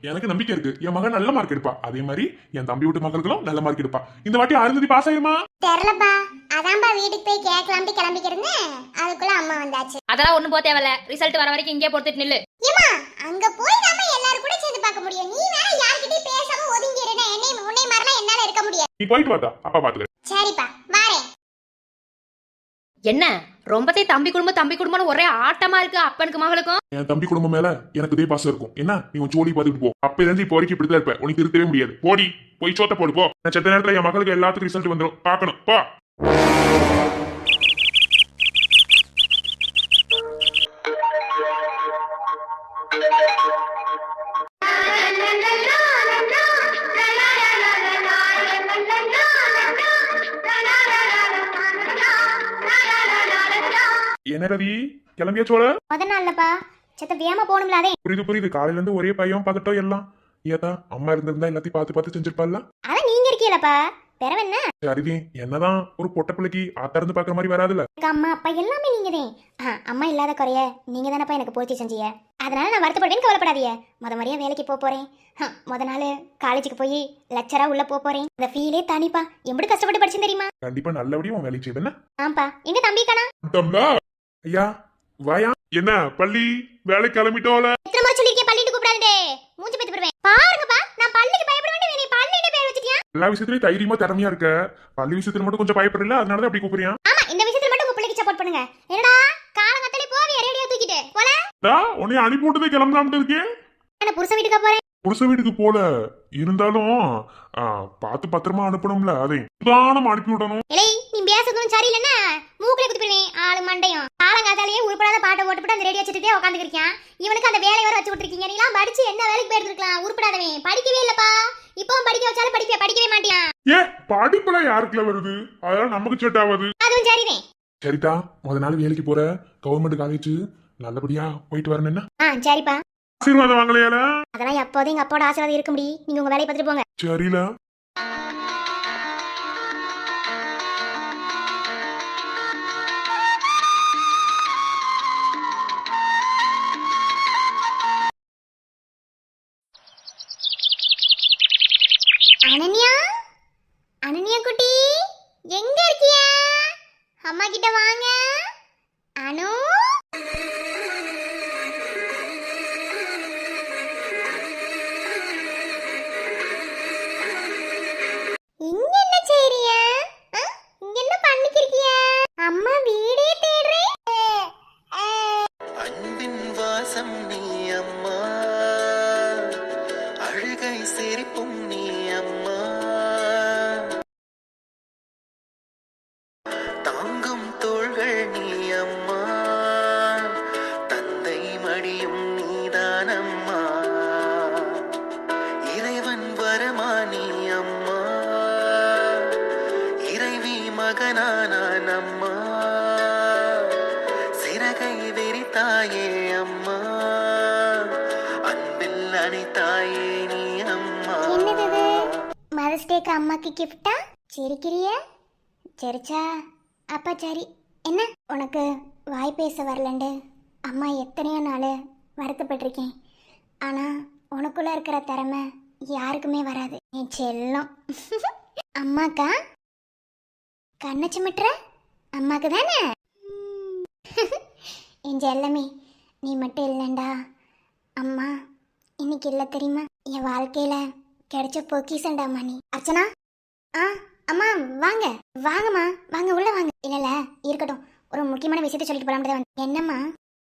எனக்கு நம்பிக்கை இருக்கு, என் மகன் நல்ல மார்க் எடுப்பா. அதே மாதிரி என் தம்பி வீட்டு மகளும் நல்ல மார்க் எடுப்பா. இந்த வாட்டி அருந்ததி பாஸ் ஆயிருமா? தெரியலப்பா, அதான்பா வீட்டுக்கு போய் கேட்கலாம்னு கிளம்பிக்கிறேன்னு அதுக்குள்ள அம்மா வந்தாச்சு. அதெல்லாம் ஒண்ணும் போக தேவையில்ல, ரிசல்ட் வர வரைக்கும் இங்கே பொறுத்துட்டு நில்லு. ஏமா, அங்க போய் நாம எல்லாரும் கூட சேர்ந்து பார்க்க முடியும். நீ வேற யார்கிட்டயும் பேசாம ஒதுங்கி இருடா. உன்னை மாதிரிலாம் என்னால இருக்க முடியாது. நீ போயிட்டு வாடா, அப்பா பாத்துக்கிறேன். சரிப்பா, வாரேன். என்ன ரொம்பத்தே தம்பி குடும்பம்னு ஒரே ஆட்டமா இருக்கு அப்பனுக்கு மகளுக்கும். என் தம்பி குடும்பம் மேல எனக்கு இதே பாசம் இருக்கும். என்ன நீ உன் ஜோலி பாத்துட்டு போ. அப்ப இருந்து இப்போ வரைக்கும் இப்படிதான் இருப்ப, உனக்கு திருத்தவே முடியாது. போடி, போய் சோத்த போடு போ. நான் செத்த நேரத்துல என் மகளுக்கு எல்லாத்துக்கும் ரிசல்ட் வந்துடும், பாக்கணும் போ. என்ன ரவி, கிளம்பியா சோழ? முத நாள்லப்பா செத்த வேமா போகணும்ல. அதே புரியுது. காலையில இருந்து ஒரே பையன் பார்த்துட்டோம் எல்லாம். ஏதா அம்மா இருந்திருந்தா எல்லாத்தையும் பார்த்து செஞ்சிருப்பாள்ல. அதான் நீங்க இருக்கீங்களப்பா, பெறவென்ன? சரிதே, என்னதான் ஒரு பொட்ட பிள்ளைக்கு ஆத்தா இருந்து பாக்குற மாதிரி வராதுல்ல. அம்மா அப்பா எல்லாமே நீங்கதான். அம்மா இல்லாத குறைய நீங்க தானப்பா எனக்கு பூர்த்தி செஞ்சீங்க. அதனால நான் வருத்தப்படுறேன்னு கவலைப்படாதீங்க. முறையா வேலைக்கு போறேன். முத நாள் காலேஜுக்கு போய் லெக்சரா உள்ள போறேன். அந்த ஃபீலே தனிப்பா. எப்படி கஷ்டப்பட்டு படிச்சேன் தெரியுமா? கண்டிப்பா நல்லபடியும் உன் வேலைக்கு செய்வேன். ஆம்பா, எங்க தம்பி காணா? ஐயா வாயா. என்ன பள்ளி வேலை கிளம்பிட்டோல? எத்தனை முறை சொல்லிருக்கேன் பள்ளிட்டு கூப்பிடாதே, மூஞ்சி பத்தி போடுவேன். பாருங்கப்பா, நான் பள்ளிக்கு பயப்பட வேண்டிய நீ பள்ளி என்ன பேர் வச்சிட்டியா? எல்லா விஷயத்துலயும் தைரியமா திறமையா இருக்க, பள்ளி விஷயத்துல மட்டும் கொஞ்சம் பயப்படல, அதனாலதான் அப்படி கூப்பிடுறியா? ஆமா, இந்த விஷயத்துல மட்டும் உங்க பிள்ளைக்கு சப்போர்ட் பண்ணுங்க. என்னடா காலங்கத்தலே போவியா ரேடியோ தூக்கிட்டு போல? உன்னை அனுப்பி விட்டதே கிளம்பலாம்னு இருக்கேன். நான் புருஷ வீட்டுக்கு போறேன். புருஷ வீட்டுக்கு போல இருந்தாலும் பார்த்து பத்திரமா அனுப்பணும்ல, அதை தானம் அனுப்பி விடணும். இலை, நீ பேசுறதும் சரியில்லைன்னா மூக்கிலே குத்தி போடுவேன். ஆளு மண்டையும் காலங்காத்தாலேயே உருப்படாத பாட்டை போட்டுவிட்டு அந்த ரேடியோ வச்சுட்டே உட்காந்துருக்கேன். இவனுக்கு அந்த வேலையை வர வச்சு விட்டுருக்கீங்க. நீலாம் படிச்சு என்ன வேலைக்கு போயிருக்கலாம்? உருப்படாதவன் படிக்கவே இல்லப்பா. இப்பவும் படிக்க வச்சாலும் படிக்கவே மாட்டியான். படிப்புல யாருக்குள்ள வருது? அதெல்லாம் நமக்கு செட் ஆகாது. அதுவும் சரிதான். சரிதா, முத நாள் வேலைக்கு போற கவர்மெண்ட் காலேஜ் நல்லபடியா போயிட்டு வரணும். என்ன சரிப்பா. ஆசீர்வாதம் வாங்கலையால? அதெல்லாம் எப்போதும் எங்க அப்பாவோட ஆசீர்வாதம் இருக்க முடியும். நீங்க உங்க வேலையை பார்த்துட்டு போங்க. சரில. அனன்யா குட்டி, எங்க இருக்கிய? அம்மா கிட்ட வாங்க. அனு, இங்க என்ன செய்றிய? இங்க என்ன பண்ணிக்கிறிய? அம்மா வீடே தேடுறேன். அன்பின் வாசம் நீ அம்மா, அழுகை சிரிப்பும் நீ அம்மா, தாங்கும் தோள்கள் நீ அம்மா, தந்தை மடியும் நீதான் அம்மா, இறைவன் வரமா நீ அம்மா, இறைவி மகனானான் அம்மா, சிறகை விரித்தாயே அம்மா, அன்பில் அணைத்தாயே நீ அம்மா. என்னது மதர்ஸ் டேக்கு அம்மாக்கு கிஃப்டா? சிரிக்கிறிய? சரிச்சா, அப்பா சரி. என்ன உனக்கு வாய் பேச வரலண்டு அம்மா எத்தனையோ நாள் வருத்தப்பட்டிருக்கேன். ஆனால் உனக்குள்ள இருக்கிற திறமை யாருக்குமே வராது. என் செல்லம். அம்மாக்கா கண்ணை சிமிட்டுற? அம்மாக்கு தானே? என் செல்லமே, நீ மட்டும் இல்லைண்டா அம்மா இன்னைக்கு இல்லை தெரியுமா? என் வாழ்க்கையில கிடைச்ச பொக்கிசண்டாம்மா நீ. அர்ச்சனா, அம்மா வாங்க வாங்கம்மா, வாங்க உள்ள வாங்க. இல்ல இருக்கட்டும், ஒரு முக்கியமான விஷயத்த சொல்லிட்டு போலாம். என்னம்மா,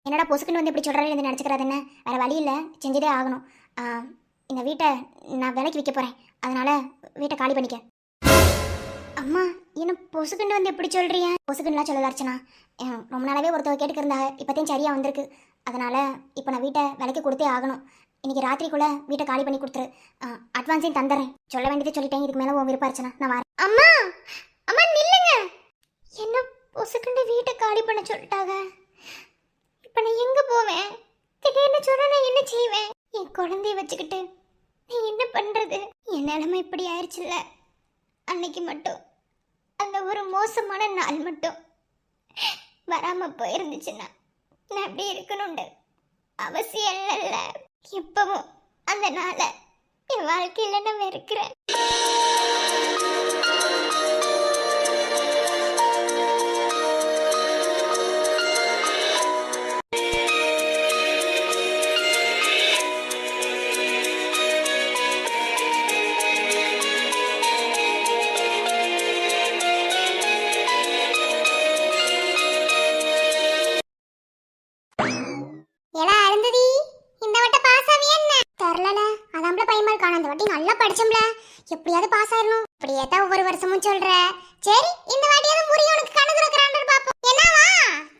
என்னடா பொசுக்குன்னு வந்து இப்படி சொல்றாரு என்று நினச்சிக்கிறாது என்ன? வேற வழி இல்லை, செஞ்சதே ஆகணும். இந்த வீட்டை நான் விலைக்கு விற்க போறேன், அதனால வீட்டை காலி பண்ணிக்க. அம்மா, என்ன பொசுக்குன்னு வந்து எப்படி சொல்றியா? பொசுக்குன்னுலாம் சொல்லல அர்ச்சனா, ரொம்ப நாளாவே ஒருத்தவங்க கேட்டுக்கு இருந்தா இப்பத்தையும் சரியா வந்திருக்கு. அதனால இப்போ நான் வீட்டை விலைக்கு கொடுத்தே ஆகணும். இன்னைக்கு ராத்திரிக்குள்ள வீட்டை காலி பண்ணி கொடுத்துரு. அட்வான்ஸையும் தந்துடுறேன். சொல்ல வேண்டியது சொல்லிட்டேன். இதுக்கு மேலே உன் விருப்பம் இருந்துச்சுன்னா நான் வரேன். அம்மா அம்மா நில்லுங்க. என்ன பொசுக்குண்டு வீட்டை காலி பண்ண சொல்லிட்டாங்க. இப்போ நான் எங்கே போவேன்? திடீர்னு சொன்னா நான் என்ன செய்வேன்? என் குழந்தைய வச்சுக்கிட்டு நான் என்ன பண்ணுறது? என் நிலைமை இப்படி ஆயிடுச்சுல்ல. அன்னைக்கு மட்டும் அந்த ஒரு மோசமான நாள் மட்டும் வராமல் போயிருந்துச்சுன்னா நான் அப்படி இருக்கணும்ண்டு அவசியம் இல்லைல்ல. இப்பவும் அந்த நாளை என் வாழ்க்கையில் நான் வெறுக்கிறேன். நல்லா படிச்சோம்ல, எப்படியாவது பாஸ் ஆயிரணும். இப்படியே தான் ஒவ்வொரு வருஷமும் சொல்ற. சரி, இந்த வாட்டியாவது முறிய உனக்கு கண்ணு துறக்கறான்னு பாப்போம். என்னவா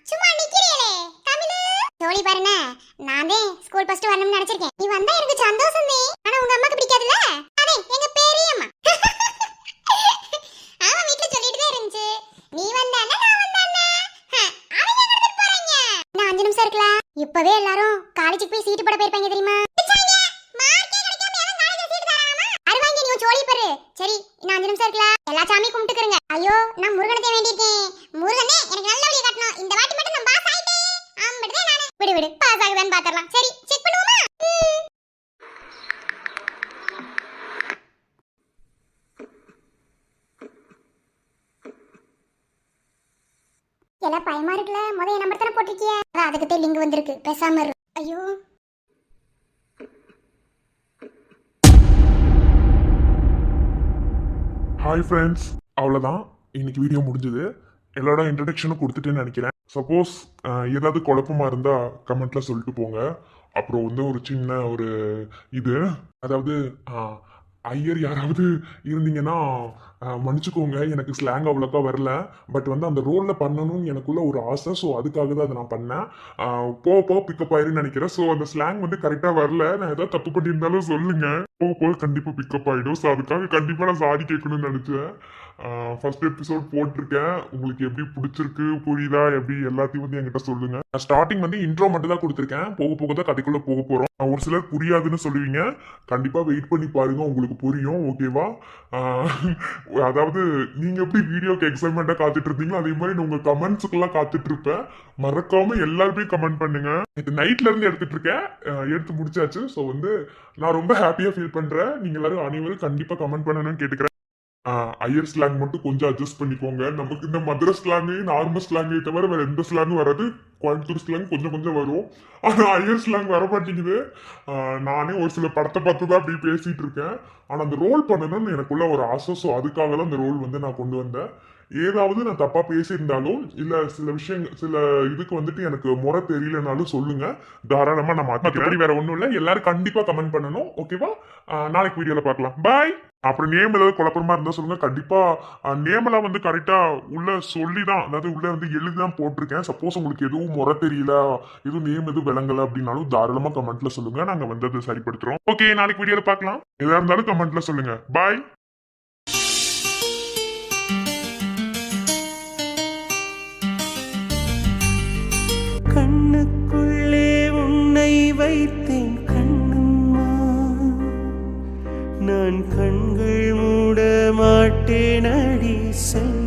சும்மா நிக்கிறீங்களே தமிழ் ஜோடி பாருங்க. நானே ஸ்கூல் ஃபர்ஸ்ட் வரணும்னு நினைச்சிருக்கேன். நீ வந்தா எனக்கு சந்தோஷம் தான். ஆனா உங்க அம்மாக்கு பிடிக்காதுல. அதே எங்க பெரியம்மா. ஆமா, வீட்ல சொல்லிட்டு தான் இருந்துச்சு. நீ வந்தானே நான் வந்தானே. அவங்க எங்க எடுத்துட்டு போறீங்க? நான் 5 நிமிஷம் இருக்கலாம். இப்பவே எல்லாரும் காலேஜுக்கு போய் சீட்டு போட போயிருப்பாங்க தெரியுமா? சரி, இன்னும் 5 நிமிஷம் இருக்குல. எல்லா சாமி கும்பிட்டுக்கறங்க. ஐயோ, நான் முருகனத்தை வேண்டியிருக்கேன். முருகனே எனக்கு நல்ல வழியை காட்டணும். இந்த வாட்டி மட்டும் நான் பாஸ் ஆயிட்டேன். ஆம்படுதே நானே. விடு பாஸ் ஆகுதான்னு பாத்துறலாம். சரி, செக் பண்ணுவோமா? எல்லாம் பயமா இருக்குல. முதல்ல நம்பர் தானே போட்டிருக்கிய. அதுக்கு லிங்க் வந்திருக்கு. பேசாம இரு. ஐயோ, ஹாய் ஃப்ரெண்ட்ஸ், அவ்வளோதான் இன்னைக்கு வீடியோ முடிஞ்சது. எல்லாரோட இன்ட்ரடக்ஷனும் கொடுத்துட்டேன்னு நினைக்கிறேன். சப்போஸ் ஏதாவது குழப்பமா இருந்தால் கமெண்ட்ல சொல்லிட்டு போங்க. அப்புறம் வந்து ஒரு சின்ன ஒரு இது, அதாவது ஐயர் யாராவது இருந்தீங்கன்னா மன்னிச்சுக்கோங்க, எனக்கு ஸ்லாங் அவ்வளோக்கா வரல. பட் வந்து அந்த ரோலில் பண்ணணும்னு எனக்குள்ள ஒரு ஆசை. ஸோ அதுக்காக தான் அதை நான் பண்ணேன். போக பிக்கப் ஆயிருன்னு நினைக்கிறேன். ஸோ அந்த ஸ்லாங் வந்து கரெக்டாக வரல. நான் ஏதாவது தப்பு பண்ணியிருந்தாலும் சொல்லுங்க. போக கண்டிப்பாக பிக்கப் ஆகிடும். ஸோ அதுக்காக கண்டிப்பாக நான் சாரி கேட்கணும்னு நினச்சேன். ஃபர்ஸ்ட் எபிசோட் போட்டிருக்கேன். உங்களுக்கு எப்படி பிடிச்சிருக்கு, புரியுதா, எப்படி எல்லாத்தையும் வந்து என்கிட்ட சொல்லுங்க. நான் ஸ்டார்டிங் வந்து இன்ட்ரோ மட்டும் தான் கொடுத்துருக்கேன். போக தான் கதைக்குள்ள போக போறோம். ஒரு சிலர் புரியாதுன்னு சொல்லுவீங்க. கண்டிப்பா வெயிட் பண்ணி பாருங்க, உங்களுக்கு புரியும். ஓகேவா? அதாவது நீங்க எப்படி வீடியோக்கு எக்ஸைட்மெண்டா காத்துட்டு இருந்தீங்களோ அதே மாதிரி உங்க கமெண்ட்ஸுக்கெல்லாம் காத்துட்டு இருப்பேன். மறக்காம எல்லாருமே கமெண்ட் பண்ணுங்க. இது நைட்ல இருந்து எடுத்துட்டு இருக்கேன். எடுத்து முடிச்சாச்சு. ஸோ வந்து நான் ரொம்ப ஹாப்பியா ஃபீல் பண்றேன். நீங்க எல்லாரும் அனைவரும் கண்டிப்பா கமெண்ட் பண்ணணும்னு கேட்டுக்கிறேன். ஐயர் ஸ்லாங் மட்டும் கொஞ்சம் அட்ஜஸ்ட் பண்ணிக்கோங்க. நமக்கு இந்த மதுரை ஸ்லாங்கு, நார்மல் ஸ்லாங்கை தவிர வேற எந்த ஸ்லாங்கும் வராது. கோயம்புத்தூர் ஸ்லாங் கொஞ்சம் வரும். ஆனா ஐயர் ஸ்லாங் வர மாட்டேங்குது. நானே ஒரு சில படத்தை பார்த்து தான் அப்படி பேசிட்டு இருக்கேன். ஆனா அந்த ரோல் பண்ணணும்னு எனக்குள்ள ஒரு ஆசை. ஸோ அதுக்காக தான் அந்த ரோல் வந்து நான் கொண்டு வந்தேன். ஏதாவது நான் தப்பா பேசியிருந்தாலும் இல்ல சில விஷயங்கள் சில இதுக்கு வந்துட்டு எனக்கு முறை தெரியலனாலும் சொல்லுங்க. தாராளமா நான் மற்றபடி வேற ஒண்ணும் இல்லை. எல்லாரும் கண்டிப்பா கமெண்ட் பண்ணணும். ஓகேவா? நாளைக்கு வீடியோல பார்க்கலாம். பாய். அப்புறம் நேம் ஏதாவது குழப்பமா இருந்தா சொல்லுங்க. கண்டிப்பா நேமெல்லாம் வந்து கரெக்டா உள்ள சொல்லிதான், அதாவது உள்ள வந்து எழுதிதான் போட்டிருக்கேன். சப்போஸ் உங்களுக்கு எதுவும் முறை தெரியல, எதுவும் நேம் எதுவும் விளங்கல அப்படின்னாலும் தாராளமா கமெண்ட்ல சொல்லுங்க. நாங்க வந்து அதை சரிப்படுத்துறோம். ஓகே, நாளைக்கு வீடியோல பார்க்கலாம். எதா இருந்தாலும் கமெண்ட்ல சொல்லுங்க. பாய். கண்ணுக்குள்ளே உன்னை வைத்தேன் கண்ணம்மா, நான் கண்கள் மூட மாட்டேன் அடி செல்ல.